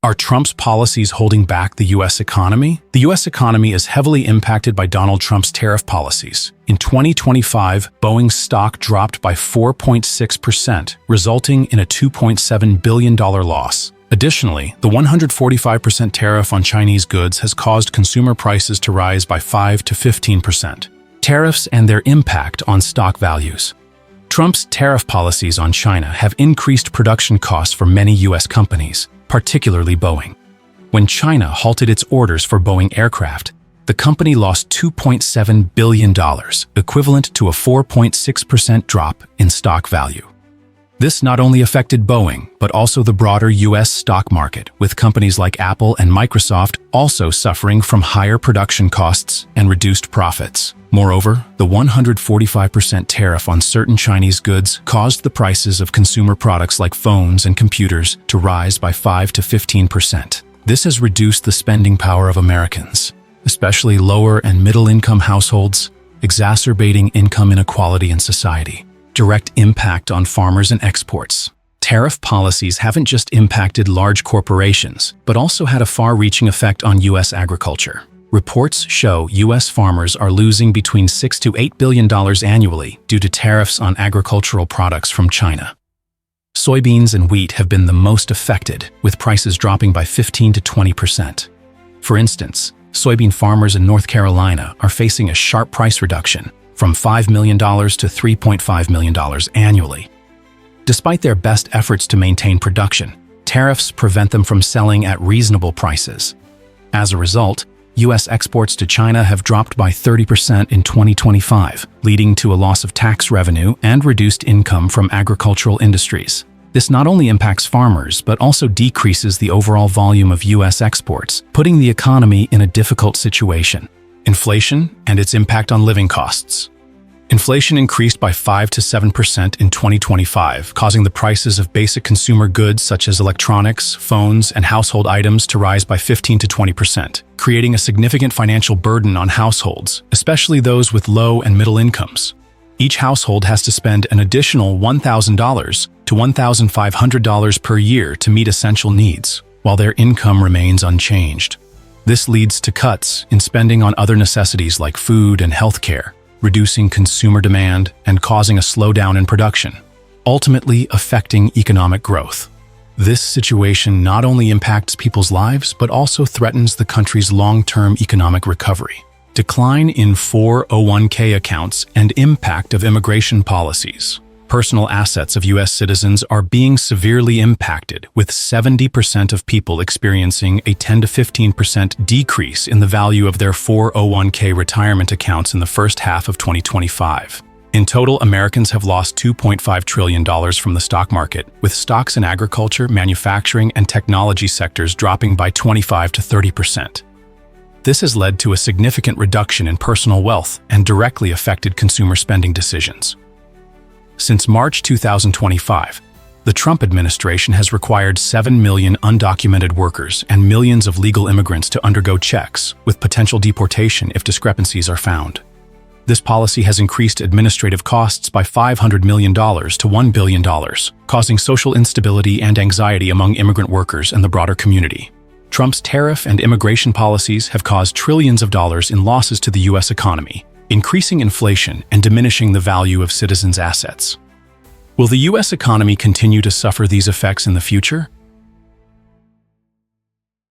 Are Trump's policies holding back the U.S. economy? The U.S. economy is heavily impacted by Donald Trump's tariff policies. In 2025, Boeing's stock dropped by 4.6%, resulting in a $2.7 billion loss. Additionally, the 145% tariff on Chinese goods has caused consumer prices to rise by 5 to 15%. Tariffs and their impact on stock values. Trump's tariff policies on China have increased production costs for many U.S. companies, particularly Boeing. When China halted its orders for Boeing aircraft, the company lost $2.7 billion, equivalent to a 4.6% drop in stock value. This not only affected Boeing, but also the broader U.S. stock market, with companies like Apple and Microsoft also suffering from higher production costs and reduced profits. Moreover, the 145% tariff on certain Chinese goods caused the prices of consumer products like phones and computers to rise by 5 to 15%. This has reduced the spending power of Americans, especially lower and middle-income households, exacerbating income inequality in society. Direct impact on farmers and exports. Tariff policies haven't just impacted large corporations, but also had a far-reaching effect on U.S. agriculture. Reports show U.S. farmers are losing between $6 to $8 billion annually due to tariffs on agricultural products from China. Soybeans and wheat have been the most affected, with prices dropping by 15 to 20%. For instance, soybean farmers in North Carolina are facing a sharp price reduction, from $5 million to $3.5 million annually. Despite their best efforts to maintain production, tariffs prevent them from selling at reasonable prices. As a result, U.S. exports to China have dropped by 30% in 2025, leading to a loss of tax revenue and reduced income from agricultural industries. This not only impacts farmers, but also decreases the overall volume of U.S. exports, putting the economy in a difficult situation. Inflation and its impact on living costs. Inflation increased by 5 to 7% in 2025, causing the prices of basic consumer goods such as electronics, phones, and household items to rise by 15 to 20%, creating a significant financial burden on households, especially those with low and middle incomes. Each household has to spend an additional $1,000 to $1,500 per year to meet essential needs, while their income remains unchanged. This leads to cuts in spending on other necessities like food and healthcare, reducing consumer demand and causing a slowdown in production, ultimately affecting economic growth. This situation not only impacts people's lives, but also threatens the country's long-term economic recovery. Decline in 401k accounts and impact of immigration policies. Personal assets of U.S. citizens are being severely impacted, with 70% of people experiencing a 10 to 15% decrease in the value of their 401k retirement accounts in the first half of 2025. In total, Americans have lost $2.5 trillion from the stock market, with stocks in agriculture, manufacturing, and technology sectors dropping by 25 to 30%. This has led to a significant reduction in personal wealth and directly affected consumer spending decisions. Since March 2025, the Trump administration has required 7 million undocumented workers and millions of legal immigrants to undergo checks, with potential deportation if discrepancies are found. This policy has increased administrative costs by $500 million to $1 billion, causing social instability and anxiety among immigrant workers and the broader community. Trump's tariff and immigration policies have caused trillions of dollars in losses to the U.S. economy, increasing inflation and diminishing the value of citizens' assets. Will the U.S. economy continue to suffer these effects in the future?